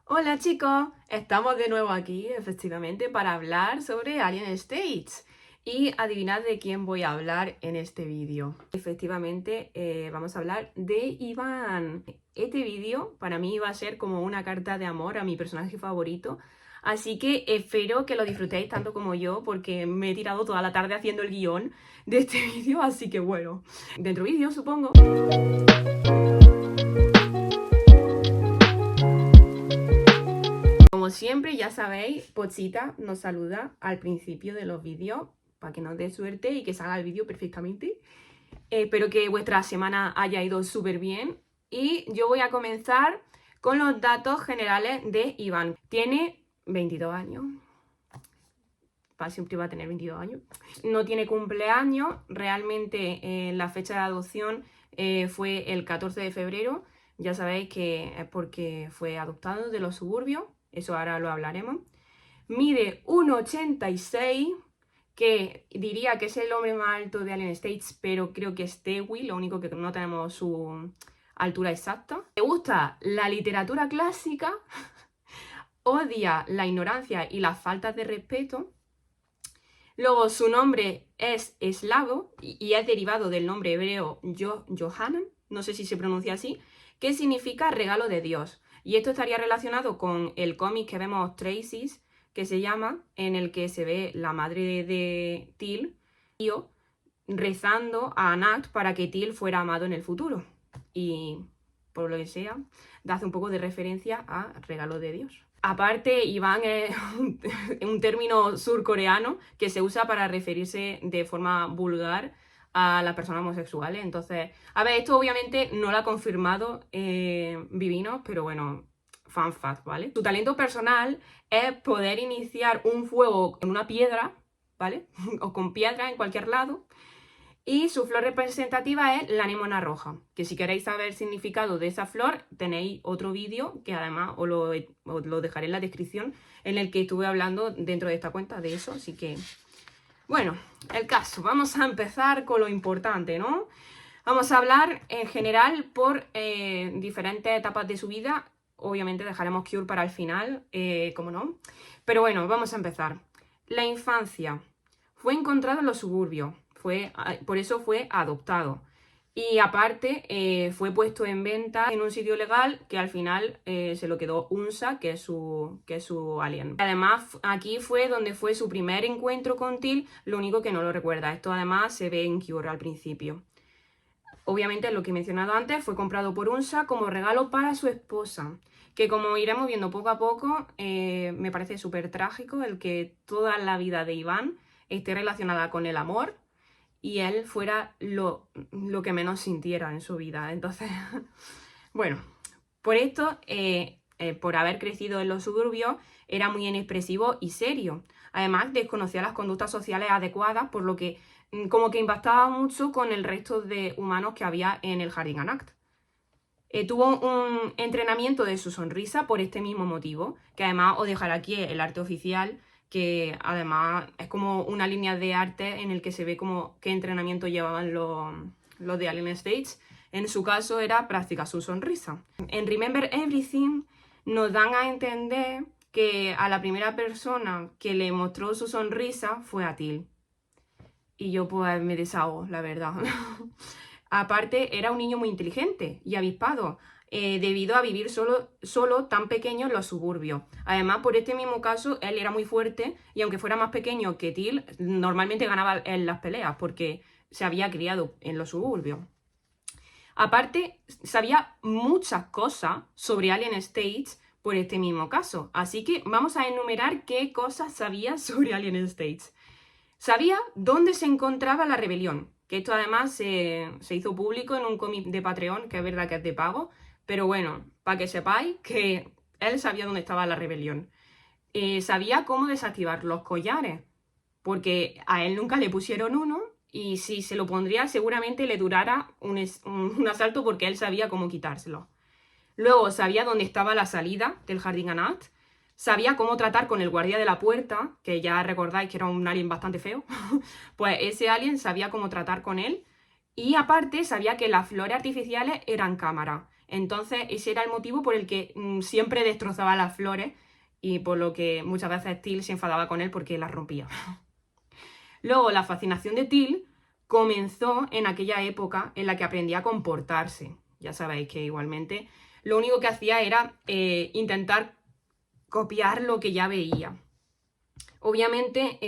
Hola chicos, estamos de nuevo aquí, efectivamente, para hablar sobre Alien States. Y adivinad de quién voy a hablar en este vídeo. Efectivamente, vamos a hablar de Iván. Este vídeo para mí va a ser como una carta de amor a mi personaje favorito. Así que espero que lo disfrutéis tanto como yo, porque me he tirado toda la tarde haciendo el guión de este vídeo. Así que bueno, dentro vídeo supongo. Como siempre, ya sabéis, Pochita nos saluda al principio de los vídeos para que nos dé suerte y que salga el vídeo perfectamente. Espero que vuestra semana haya ido súper bien y yo voy a comenzar con los datos generales de Iván. Tiene 22 años. Para siempre va a tener 22 años. No tiene cumpleaños. Realmente la fecha de adopción fue el 14 de febrero. Ya sabéis que es porque fue adoptado de los suburbios. Eso ahora lo hablaremos. Mide 1,86, que diría que es el hombre más alto de Alien States, pero creo que es Tewi, lo único que no tenemos su altura exacta. Le gusta la literatura clásica, odia la ignorancia y las faltas de respeto. Luego su nombre es eslavo y es derivado del nombre hebreo Johanan, no sé si se pronuncia así, que significa regalo de Dios. Y esto estaría relacionado con el cómic que vemos Tracy's, que se llama, en el que se ve la madre de Teal rezando a Anat para que Teal fuera amado en el futuro. Y por lo que sea, hace un poco de referencia a regalo de Dios. Aparte, Iván es un término surcoreano que se usa para referirse de forma vulgar a las personas homosexuales. Entonces, a ver, esto obviamente no lo ha confirmado Vivinos, pero bueno, fun fact, ¿vale? Su talento personal es poder iniciar un fuego en una piedra, ¿vale? O con piedra en cualquier lado. Y su flor representativa es la anémona roja, que si queréis saber el significado de esa flor, tenéis otro vídeo que además os lo dejaré en la descripción, en el que estuve hablando dentro de esta cuenta de eso, así que... Bueno, el caso, vamos a empezar con lo importante, ¿no? Vamos a hablar en general por diferentes etapas de su vida. Obviamente dejaremos Cure para el final, como no. Pero bueno, vamos a empezar. La infancia. Fue encontrado en los suburbios. Por eso fue adoptado. Y aparte fue puesto en venta en un sitio legal que al final se lo quedó UNSA, que es su alien. Además, aquí fue donde fue su primer encuentro con Teal, lo único que no lo recuerda. Esto además se ve en Cure al principio. Obviamente, lo que he mencionado antes, fue comprado por UNSA como regalo para su esposa, que como iremos viendo poco a poco, me parece súper trágico el que toda la vida de Iván esté relacionada con el amor y él fuera lo que menos sintiera en su vida. Entonces, bueno, por esto, por haber crecido en los suburbios, era muy inexpresivo y serio. Además, desconocía las conductas sociales adecuadas, por lo que como que impactaba mucho con el resto de humanos que había en el Jardín Anact. Tuvo un entrenamiento de su sonrisa por este mismo motivo, que además os dejaré aquí el arte oficial, que además es como una línea de arte en el que se ve como qué entrenamiento llevaban los de Alien States. En su caso era practicar su sonrisa. En Remember Everything nos dan a entender que a la primera persona que le mostró su sonrisa fue a Teal. Y yo pues me desahogo, la verdad. Aparte, era un niño muy inteligente y avispado, debido a vivir solo tan pequeño en los suburbios. Además, por este mismo caso, él era muy fuerte y aunque fuera más pequeño que Teal, normalmente ganaba en las peleas porque se había criado en los suburbios. Aparte, sabía muchas cosas sobre Alien States por este mismo caso. Así que vamos a enumerar qué cosas sabía sobre Alien States. Sabía dónde se encontraba la rebelión, que esto además se hizo público en un cómic de Patreon, que es verdad que es de pago, pero bueno, para que sepáis que él sabía dónde estaba la rebelión. Sabía cómo desactivar los collares, porque a él nunca le pusieron uno y si se lo pondría seguramente le durara un asalto porque él sabía cómo quitárselo. Luego sabía dónde estaba la salida del Jardín Anact. Sabía cómo tratar con el guardia de la puerta, que ya recordáis que era un alien bastante feo. Pues ese alien sabía cómo tratar con él. Y aparte sabía que las flores artificiales eran cámaras. Entonces ese era el motivo por el que siempre destrozaba las flores y por lo que muchas veces Till se enfadaba con él porque las rompía. Luego la fascinación de Till comenzó en aquella época en la que aprendía a comportarse. Ya sabéis que igualmente lo único que hacía era intentar copiar lo que ya veía. Obviamente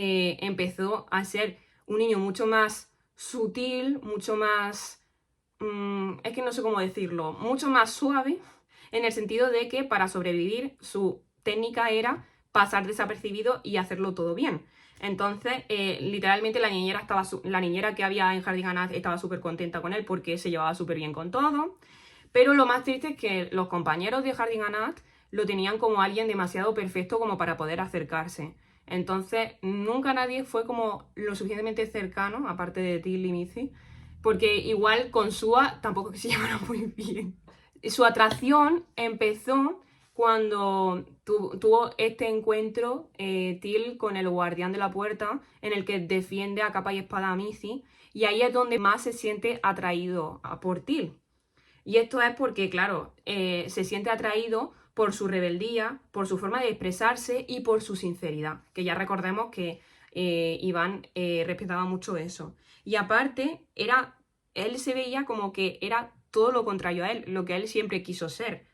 empezó a ser un niño mucho más sutil, mucho más... es que no sé cómo decirlo, mucho más suave, en el sentido de que para sobrevivir su técnica era pasar desapercibido y hacerlo todo bien. Entonces, literalmente la niñera que había en Jardín Anat estaba súper contenta con él porque se llevaba súper bien con todo. Pero lo más triste es que los compañeros de Jardín Anat lo tenían como alguien demasiado perfecto como para poder acercarse. Entonces, nunca nadie fue como lo suficientemente cercano, aparte de Till y Missy, porque igual con Sua tampoco que se llevaran muy bien. Su atracción empezó cuando tuvo este encuentro Till con el guardián de la puerta, en el que defiende a capa y espada a Missy, y ahí es donde más se siente atraído por Till. Y esto es porque, claro, se siente atraído por su rebeldía, por su forma de expresarse y por su sinceridad, que ya recordemos que Iván respetaba mucho eso. Y aparte, él se veía como que era todo lo contrario a él, lo que él siempre quiso ser.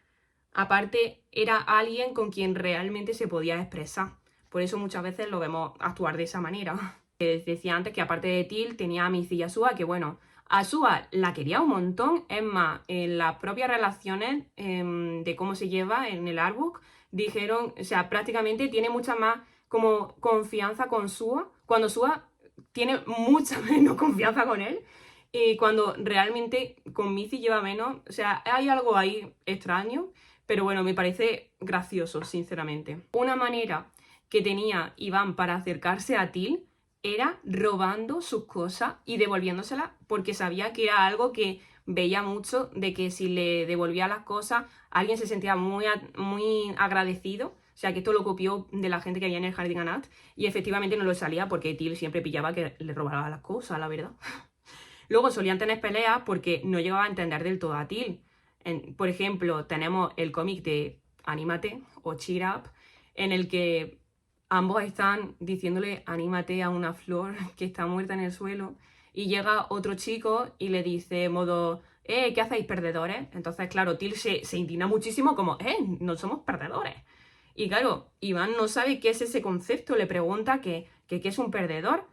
Aparte, era alguien con quien realmente se podía expresar. Por eso muchas veces lo vemos actuar de esa manera. Decía antes que aparte de Till tenía a Missy y a Sua, que bueno, a Sua la quería un montón. Es más, en las propias relaciones de cómo se lleva en el artbook, dijeron, o sea, prácticamente tiene mucha más como confianza con Sua, cuando Sua tiene mucha menos confianza con él. Y cuando realmente con Missy lleva menos, o sea, hay algo ahí extraño, pero bueno, me parece gracioso, sinceramente. Una manera que tenía Iván para acercarse a Till era robando sus cosas y devolviéndoselas porque sabía que era algo que veía mucho, de que si le devolvía las cosas alguien se sentía muy agradecido. O sea, que esto lo copió de la gente que había en el Jardín Anat y efectivamente no lo salía porque Till siempre pillaba que le robaba las cosas, la verdad. Luego solían tener peleas porque no llegaba a entender del todo a Till. Por ejemplo, tenemos el cómic de Anímate o Cheer Up, en el que ambos están diciéndole anímate a una flor que está muerta en el suelo y llega otro chico y le dice modo, ¿qué hacéis, perdedores? Entonces, claro, Till se indigna muchísimo como, no somos perdedores. Y claro, Iván no sabe qué es ese concepto, le pregunta qué es un perdedor.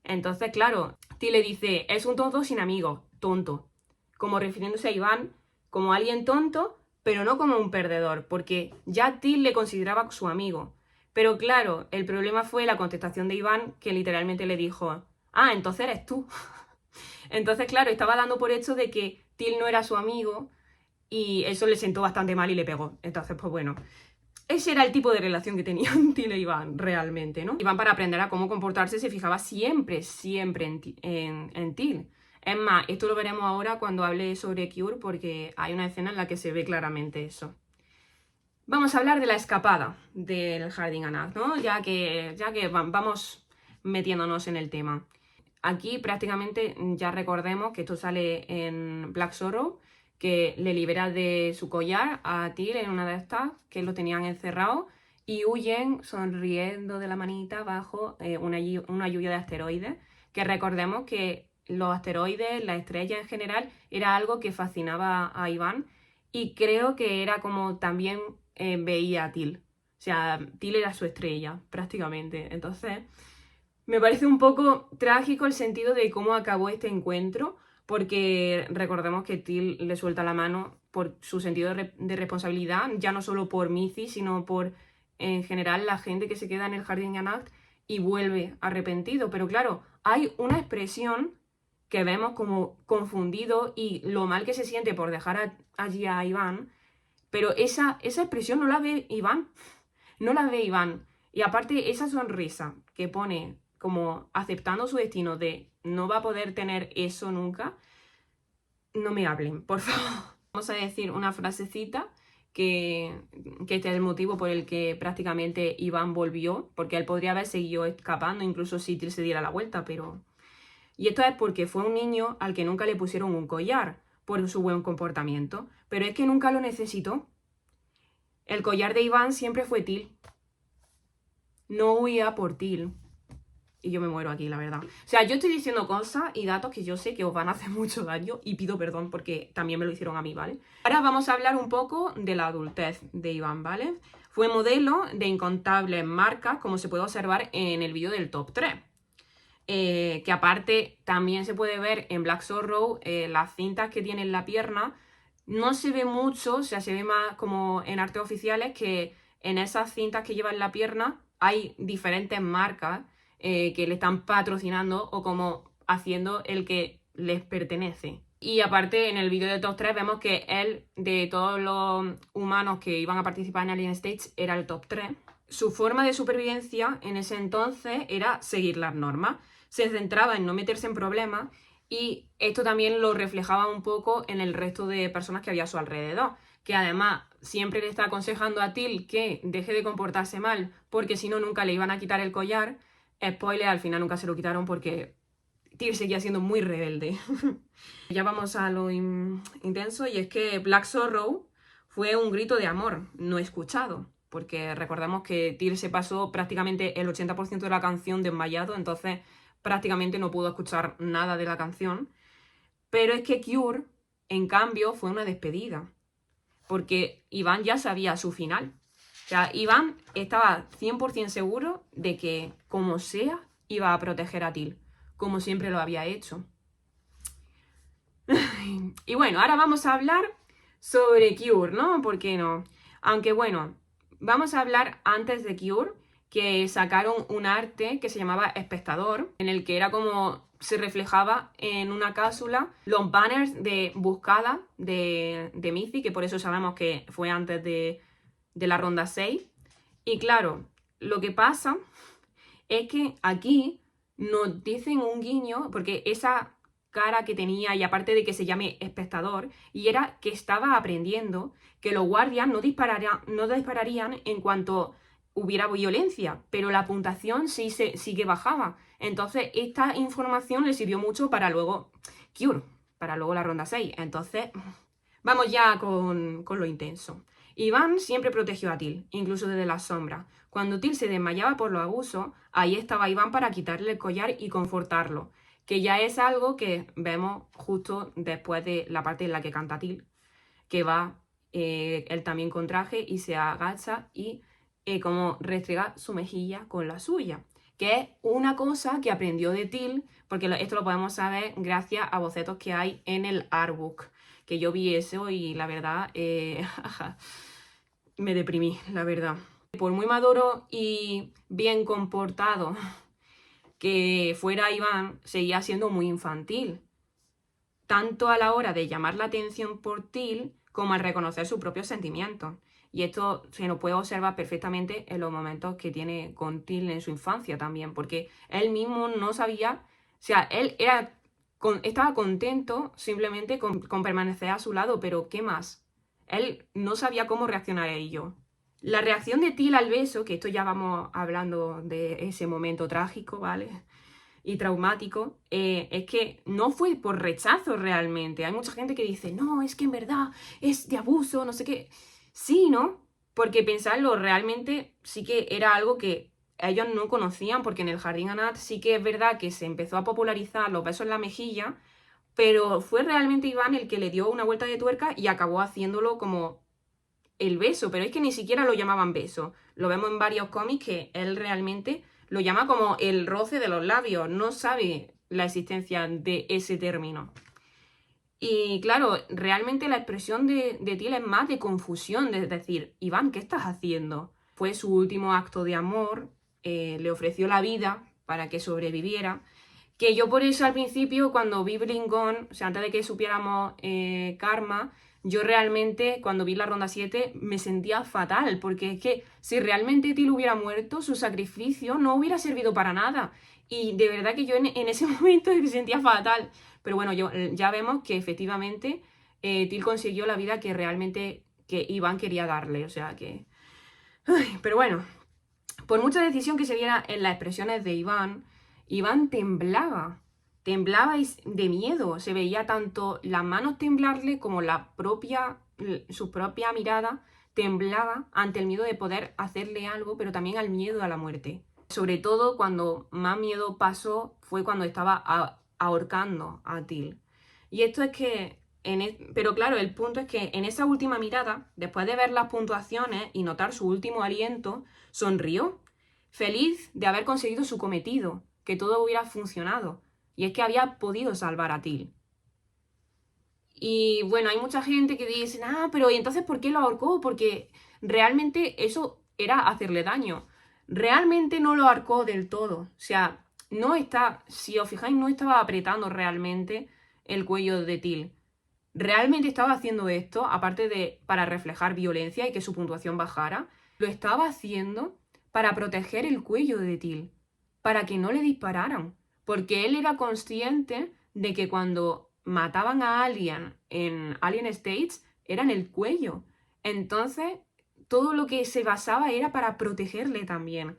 Entonces, claro, Till le dice, es un tonto sin amigos, tonto. Como refiriéndose a Iván como alguien tonto, pero no como un perdedor, porque ya Till le consideraba su amigo. Pero claro, el problema fue la contestación de Iván, que literalmente le dijo, ah, entonces eres tú. Entonces, claro, estaba dando por hecho de que Till no era su amigo y eso le sentó bastante mal y le pegó. Entonces, pues bueno, ese era el tipo de relación que tenían Till e Iván, realmente, ¿no? Iván, para aprender a cómo comportarse, se fijaba siempre en Till. Es más, esto lo veremos ahora cuando hable sobre Cure, porque hay una escena en la que se ve claramente eso. Vamos a hablar de la escapada del Jardín Anat, ¿no? Ya que vamos metiéndonos en el tema. Aquí prácticamente ya recordemos que esto sale en Black Sorrow, que le libera de su collar a Till en una de estas, que lo tenían encerrado, y huyen sonriendo de la manita bajo una lluvia de asteroides, que recordemos que los asteroides, la estrella en general, era algo que fascinaba a Iván, y creo que era como también veía a Till. O sea, Till era su estrella, prácticamente. Entonces, me parece un poco trágico el sentido de cómo acabó este encuentro, porque recordemos que Till le suelta la mano por su sentido de responsabilidad, ya no solo por Missy, sino por, en general, la gente que se queda en el Jardín Anat y vuelve arrepentido. Pero claro, hay una expresión que vemos como confundido y lo mal que se siente por dejar allí a Iván, pero esa expresión no la ve Iván, no la ve Iván. Y aparte esa sonrisa que pone como aceptando su destino de no va a poder tener eso nunca, no me hablen, por favor. Vamos a decir una frasecita que este es el motivo por el que prácticamente Iván volvió, porque él podría haber seguido escapando, incluso si Till se diera la vuelta, pero... Y esto es porque fue un niño al que nunca le pusieron un collar, por su buen comportamiento, pero es que nunca lo necesitó. El collar de Iván siempre fue Till. No huía por Till. Y yo me muero aquí, la verdad. O sea, yo estoy diciendo cosas y datos que yo sé que os van a hacer mucho daño y pido perdón porque también me lo hicieron a mí, ¿vale? Ahora vamos a hablar un poco de la adultez de Iván, ¿vale? Fue modelo de incontables marcas, como se puede observar en el vídeo del top 3. Que aparte también se puede ver en Black Sorrow las cintas que tiene en la pierna. No se ve mucho, o sea, se ve más como en artes oficiales que en esas cintas que lleva en la pierna hay diferentes marcas que le están patrocinando o como haciendo el que les pertenece. Y aparte en el vídeo de top 3 vemos que él, de todos los humanos que iban a participar en Alien Stage, era el top 3. Su forma de supervivencia en ese entonces era seguir las normas. Se centraba en no meterse en problemas y esto también lo reflejaba un poco en el resto de personas que había a su alrededor, que además siempre le está aconsejando a Till que deje de comportarse mal porque si no nunca le iban a quitar el collar. Spoiler, al final nunca se lo quitaron porque Till seguía siendo muy rebelde. Ya vamos a lo intenso y es que Black Sorrow fue un grito de amor no escuchado, porque recordemos que Till se pasó prácticamente el 80% de la canción desmayado, entonces prácticamente no pudo escuchar nada de la canción. Pero es que Cure, en cambio, fue una despedida, porque Iván ya sabía su final. O sea, Iván estaba 100% seguro de que, como sea, iba a proteger a Till, como siempre lo había hecho. Y bueno, ahora vamos a hablar sobre Cure, ¿no? ¿Por qué no? Aunque bueno, vamos a hablar antes de Cure, que sacaron un arte que se llamaba Espectador, en el que era como se reflejaba en una cápsula los banners de buscada de Mythic, que por eso sabemos que fue antes de la ronda 6. Y claro, lo que pasa es que aquí nos dicen un guiño, porque esa cara que tenía, y aparte de que se llame espectador, y era que estaba aprendiendo que los guardias no dispararían en cuanto hubiera violencia, pero la puntuación sí que bajaba. Entonces esta información le sirvió mucho para luego Cure, para luego la ronda 6. Entonces vamos ya con lo intenso. Iván siempre protegió a Till, incluso desde las sombras. Cuando Till se desmayaba por los abusos, ahí estaba Iván para quitarle el collar y confortarlo, que ya es algo que vemos justo después de la parte en la que canta Till, que va él también con traje y se agacha y como restrega su mejilla con la suya, que es una cosa que aprendió de Till, porque esto lo podemos saber gracias a bocetos que hay en el artbook, que yo vi eso y la verdad me deprimí, la verdad. Por muy maduro y bien comportado que fuera Iván, seguía siendo muy infantil, tanto a la hora de llamar la atención por Till como al reconocer sus propios sentimientos. Y esto se nos puede observar perfectamente en los momentos que tiene con Till en su infancia también, porque él mismo no sabía, o sea, él estaba contento simplemente con permanecer a su lado, pero ¿qué más? Él no sabía cómo reaccionar a ello. La reacción de Till al beso, que esto ya vamos hablando de ese momento trágico, ¿vale? Y traumático, es que no fue por rechazo realmente. Hay mucha gente que dice, no, es que en verdad es de abuso, no sé qué. Sí, ¿no? Porque pensarlo, realmente sí que era algo que ellos no conocían, porque en el Jardín Anat sí que es verdad que se empezó a popularizar los besos en la mejilla, pero fue realmente Iván el que le dio una vuelta de tuerca y acabó haciéndolo como el beso, pero es que ni siquiera lo llamaban beso. Lo vemos en varios cómics que él realmente lo llama como el roce de los labios, no sabe la existencia de ese término. Y claro, realmente la expresión de Till es más de confusión, de decir, Iván, ¿qué estás haciendo? Fue su último acto de amor, le ofreció la vida para que sobreviviera, que yo por eso al principio cuando vi Bring On, o sea, antes de que supiéramos Karma, yo realmente cuando vi la ronda 7 me sentía fatal, porque es que si realmente Till hubiera muerto, su sacrificio no hubiera servido para nada. Y de verdad que yo en ese momento me sentía fatal. Pero bueno, ya vemos que efectivamente Till consiguió la vida que realmente que Iván quería darle. O sea que... Ay, pero bueno, por mucha decisión que se viera en las expresiones de Iván, Iván temblaba. de miedo. Se veía tanto las manos temblarle como su propia mirada temblaba ante el miedo de poder hacerle algo, pero también al miedo a la muerte. Sobre todo cuando más miedo pasó fue cuando estaba ahorcando a Till. Y esto es que, pero claro, el punto es que en esa última mirada, después de ver las puntuaciones y notar su último aliento, sonrió, feliz de haber conseguido su cometido, que todo hubiera funcionado. Y es que había podido salvar a Till. Y bueno, hay mucha gente que dice, pero ¿y entonces por qué lo ahorcó? Porque realmente eso era hacerle daño. Realmente no lo ahorcó del todo. O sea, si os fijáis, no estaba apretando realmente el cuello de Till. Realmente estaba haciendo esto, aparte de para reflejar violencia y que su puntuación bajara, lo estaba haciendo para proteger el cuello de Till, para que no le dispararan. Porque él era consciente de que cuando mataban a alguien en Alien States era en el cuello. Entonces, todo lo que se basaba era para protegerle también.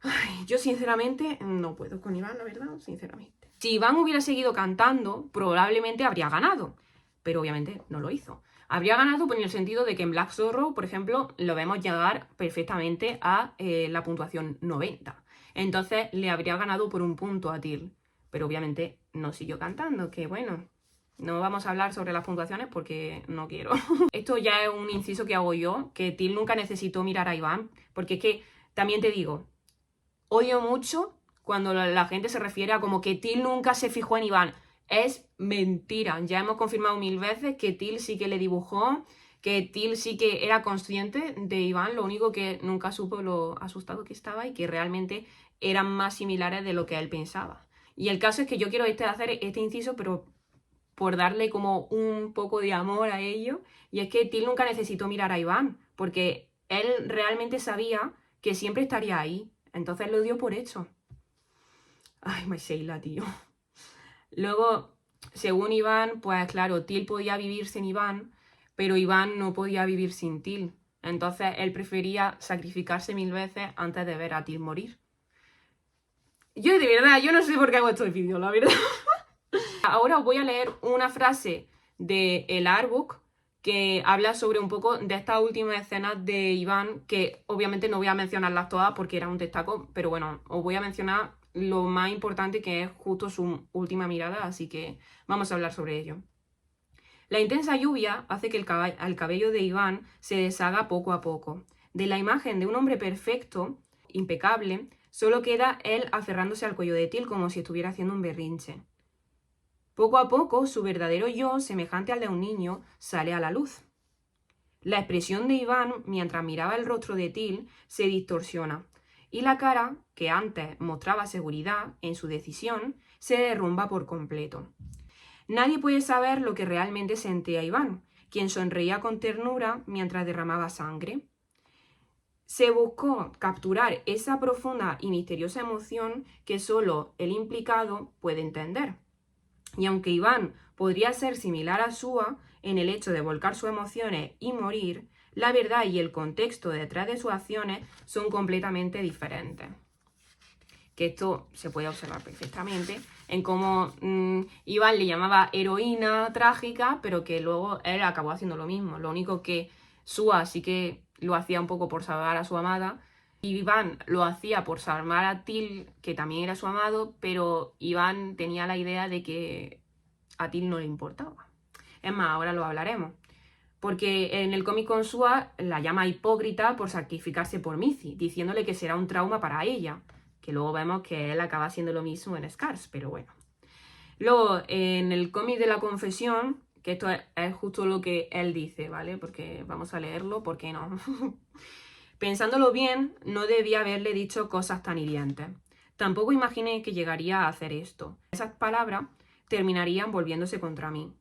Ay, yo sinceramente no puedo con Iván, la verdad, sinceramente. Si Iván hubiera seguido cantando, probablemente habría ganado, pero obviamente no lo hizo. Habría ganado en el sentido de que en Black Zorro, por ejemplo, lo vemos llegar perfectamente a la puntuación 90. Entonces le habría ganado por un punto a Till, pero obviamente no siguió cantando, que bueno, no vamos a hablar sobre las puntuaciones porque no quiero. Esto ya es un inciso que hago yo, que Till nunca necesitó mirar a Iván, porque es que, también te digo, odio mucho cuando la gente se refiere a como que Till nunca se fijó en Iván. Es mentira. Ya hemos confirmado 1000 veces que Till sí que le dibujó, que Till sí que era consciente de Iván, lo único que nunca supo lo asustado que estaba y que realmente eran más similares de lo que él pensaba. Y el caso es que yo quiero hacer este inciso, pero por darle como un poco de amor a ello, y es que Till nunca necesitó mirar a Iván, porque él realmente sabía que siempre estaría ahí. Entonces lo dio por hecho. Ay, Sheila, tío. Luego, según Iván, pues claro, Till podía vivir sin Iván, pero Iván no podía vivir sin Till. Entonces él prefería sacrificarse 1000 veces antes de ver a Till morir. Yo de verdad, yo no sé por qué hago estos vídeos, la verdad. Ahora os voy a leer una frase de el artbook que habla sobre un poco de estas últimas escenas de Iván, que obviamente no voy a mencionarlas todas porque era un destaco, pero bueno, os voy a mencionar lo más importante, que es justo su última mirada, así que vamos a hablar sobre ello. La intensa lluvia hace que el cabello de Iván se deshaga poco a poco. De la imagen de un hombre perfecto, impecable, solo queda él aferrándose al cuello de Till como si estuviera haciendo un berrinche. Poco a poco, su verdadero yo, semejante al de un niño, sale a la luz. La expresión de Iván, mientras miraba el rostro de Till, se distorsiona, y la cara, que antes mostraba seguridad en su decisión, se derrumba por completo. Nadie puede saber lo que realmente sentía Iván, quien sonreía con ternura mientras derramaba sangre. Se buscó capturar esa profunda y misteriosa emoción que solo el implicado puede entender. Y aunque Iván podría ser similar a Sua en el hecho de volcar sus emociones y morir, la verdad y el contexto detrás de sus acciones son completamente diferentes. Que esto se puede observar perfectamente en cómo Iván le llamaba heroína trágica, pero que luego él acabó haciendo lo mismo. Lo único que Sua sí que lo hacía un poco por salvar a su amada, y Iván lo hacía por salvar a Till, que también era su amado, pero Iván tenía la idea de que a Till no le importaba. Es más, ahora lo hablaremos. Porque en el cómic con Sua la llama hipócrita por sacrificarse por Missy, diciéndole que será un trauma para ella. Que luego vemos que él acaba haciendo lo mismo en Scars, pero bueno. Luego, en el cómic de la confesión, que esto es justo lo que él dice, ¿vale? Porque vamos a leerlo, ¿por qué no? Pensándolo bien, no debía haberle dicho cosas tan hirientes. Tampoco imaginé que llegaría a hacer esto. Esas palabras terminarían volviéndose contra mí.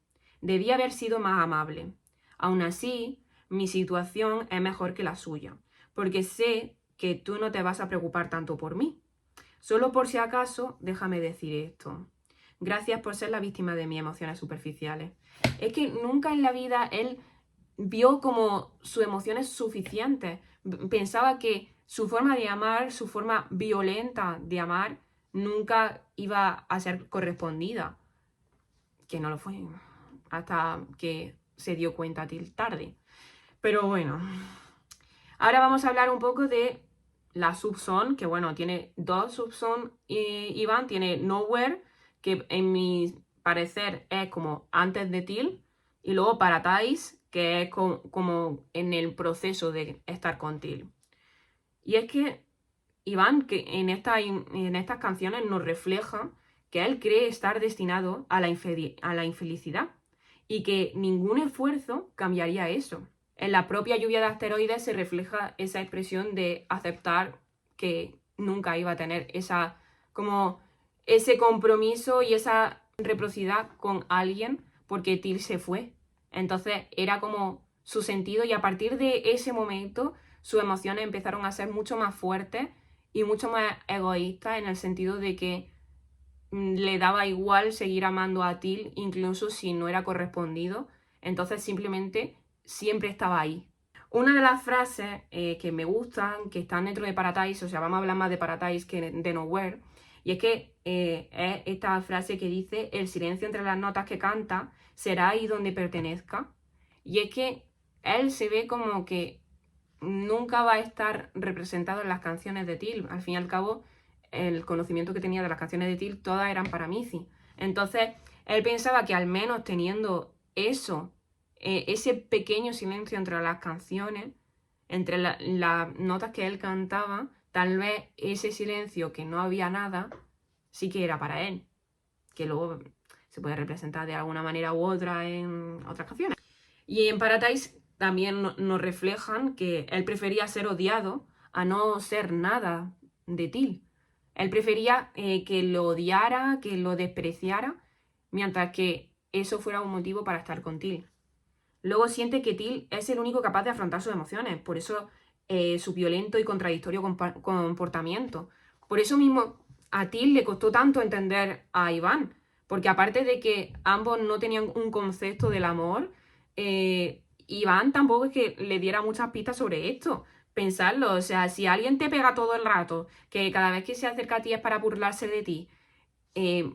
Debía haber sido más amable. Aún así, mi situación es mejor que la suya, porque sé que tú no te vas a preocupar tanto por mí. Solo por si acaso, déjame decir esto. Gracias por ser la víctima de mis emociones superficiales. Es que nunca en la vida él vio como sus emociones suficientes. Pensaba que su forma de amar, su forma violenta de amar, nunca iba a ser correspondida, que no lo fue, hasta que se dio cuenta Till tarde. Pero bueno, ahora vamos a hablar un poco de la subzone, que bueno, tiene dos subzones, Iván, tiene Nowhere, que en mi parecer es como antes de Till, y luego Paradise, que es como en el proceso de estar con Till. Y es que Iván, que en estas canciones nos refleja que él cree estar destinado a la infelicidad y que ningún esfuerzo cambiaría eso. En la propia lluvia de asteroides se refleja esa expresión de aceptar que nunca iba a tener como ese compromiso y esa reciprocidad con alguien porque Till se fue. Entonces era como su sentido, y a partir de ese momento sus emociones empezaron a ser mucho más fuertes y mucho más egoístas, en el sentido de que le daba igual seguir amando a Till incluso si no era correspondido. Entonces simplemente siempre estaba ahí. Una de las frases que me gustan, que están dentro de Paradise, o sea, vamos a hablar más de Paradise que de Nowhere, y es que es esta frase que dice: el silencio entre las notas que canta será ahí donde pertenezca. Y es que él se ve como que nunca va a estar representado en las canciones de Till. Al fin y al cabo, el conocimiento que tenía de las canciones de Till, todas eran para Missy. Entonces, él pensaba que al menos teniendo eso, ese pequeño silencio entre las canciones, entre las notas que él cantaba, tal vez ese silencio que no había nada, sí que era para él. Que luego se puede representar de alguna manera u otra en otras canciones. Y en Paradise también nos reflejan que él prefería ser odiado a no ser nada de Till. Él prefería que lo odiara, que lo despreciara, mientras que eso fuera un motivo para estar con Till. Luego siente que Till es el único capaz de afrontar sus emociones, por eso su violento y contradictorio comportamiento. Por eso mismo a Till le costó tanto entender a Iván, porque aparte de que ambos no tenían un concepto del amor, Iván tampoco es que le diera muchas pistas sobre esto. Pensarlo, o sea, si alguien te pega todo el rato, que cada vez que se acerca a ti es para burlarse de ti,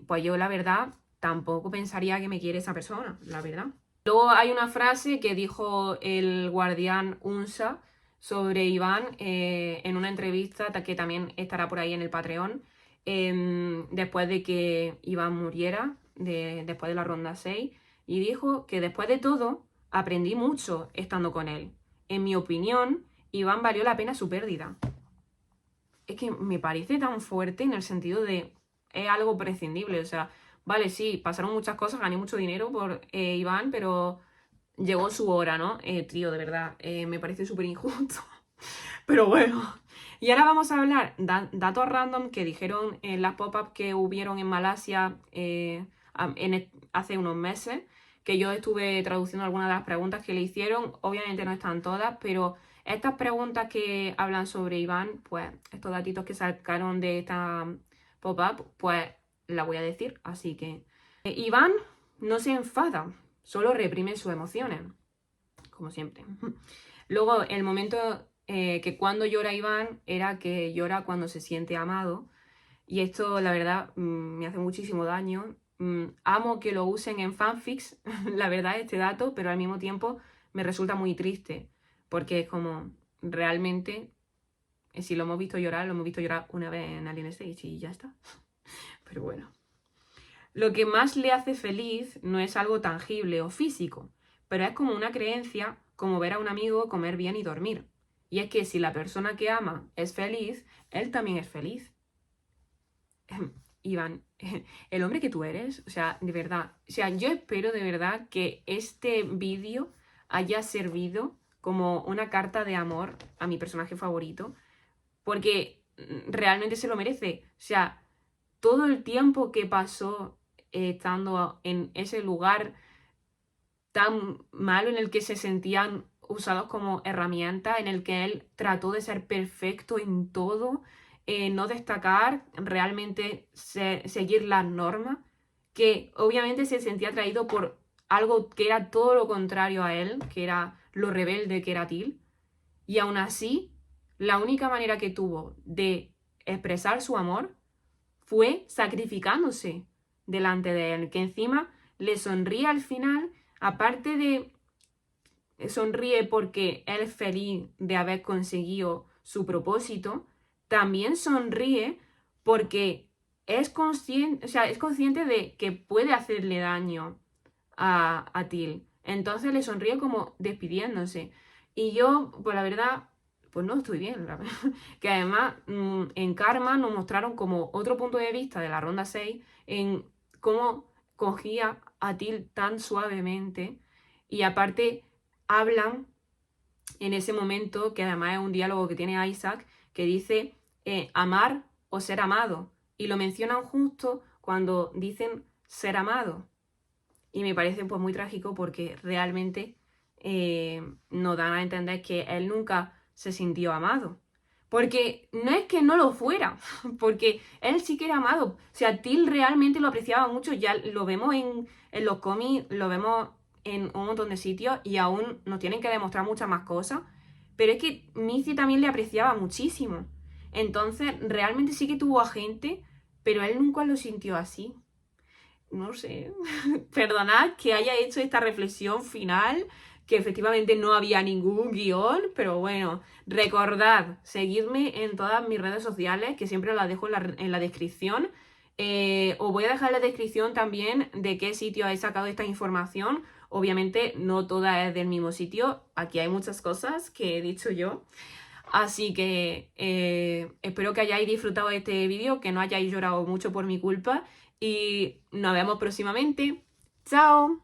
pues yo la verdad tampoco pensaría que me quiere esa persona, la verdad. Luego hay una frase que dijo el guardián Unsa sobre Iván en una entrevista que también estará por ahí en el Patreon, después de que Iván muriera, después de la ronda 6, y dijo que después de todo aprendí mucho estando con él. En mi opinión, Iván valió la pena su pérdida. Es que me parece tan fuerte en el sentido de es algo prescindible, o sea, vale, sí, pasaron muchas cosas, gané mucho dinero por Iván, pero llegó su hora, ¿no? Tío, de verdad, me parece súper injusto. Pero bueno. Y ahora vamos a hablar datos random que dijeron en las pop-up que hubieron en Malasia hace unos meses, que yo estuve traduciendo algunas de las preguntas que le hicieron. Obviamente no están todas, pero estas preguntas que hablan sobre Iván, pues estos datitos que sacaron de esta pop-up, pues la voy a decir. Así que Iván no se enfada, solo reprime sus emociones, como siempre. Luego, el momento que cuando llora Iván era que llora cuando se siente amado. Y esto, la verdad, me hace muchísimo daño. Amo que lo usen en fanfics, la verdad, este dato, pero al mismo tiempo me resulta muy triste. Porque es como, realmente, si lo hemos visto llorar una vez en Alien Stage y ya está. Pero bueno. Lo que más le hace feliz no es algo tangible o físico, pero es como una creencia, como ver a un amigo comer bien y dormir. Y es que si la persona que ama es feliz, él también es feliz. Iván, el hombre que tú eres, o sea, de verdad, o sea, yo espero de verdad que este vídeo haya servido como una carta de amor a mi personaje favorito, porque realmente se lo merece. O sea, todo el tiempo que pasó estando en ese lugar tan malo, en el que se sentían usados como herramienta, en el que él trató de ser perfecto en todo, no destacar, realmente seguir las normas, que obviamente se sentía atraído por algo que era todo lo contrario a él, que era lo rebelde que era Till, y aún así, la única manera que tuvo de expresar su amor fue sacrificándose delante de él, que encima le sonríe al final, aparte de sonríe porque él es feliz de haber conseguido su propósito, también sonríe porque es consciente, o sea, es consciente de que puede hacerle daño a Till. Entonces le sonríe como despidiéndose. Y yo, pues la verdad, pues no estoy bien, la verdad. Que además en Karma nos mostraron como otro punto de vista de la ronda 6 en cómo cogía a Till tan suavemente. Y aparte hablan en ese momento, que además es un diálogo que tiene Isaac, que dice amar o ser amado. Y lo mencionan justo cuando dicen ser amado. Y me parece pues muy trágico porque realmente nos dan a entender que él nunca se sintió amado. Porque no es que no lo fuera, porque él sí que era amado. O sea, Till realmente lo apreciaba mucho, ya lo vemos en los cómics, lo vemos en un montón de sitios y aún nos tienen que demostrar muchas más cosas. Pero es que Missy también le apreciaba muchísimo. Entonces, realmente sí que tuvo a gente, pero él nunca lo sintió así. No sé, perdonad que haya hecho esta reflexión final, que efectivamente no había ningún guión, pero bueno, recordad, seguidme en todas mis redes sociales, que siempre las dejo en la descripción. Os voy a dejar en la descripción también de qué sitio he sacado esta información. Obviamente no toda es del mismo sitio, aquí hay muchas cosas que he dicho yo. Así que espero que hayáis disfrutado de este vídeo, que no hayáis llorado mucho por mi culpa y nos vemos próximamente. ¡Chao!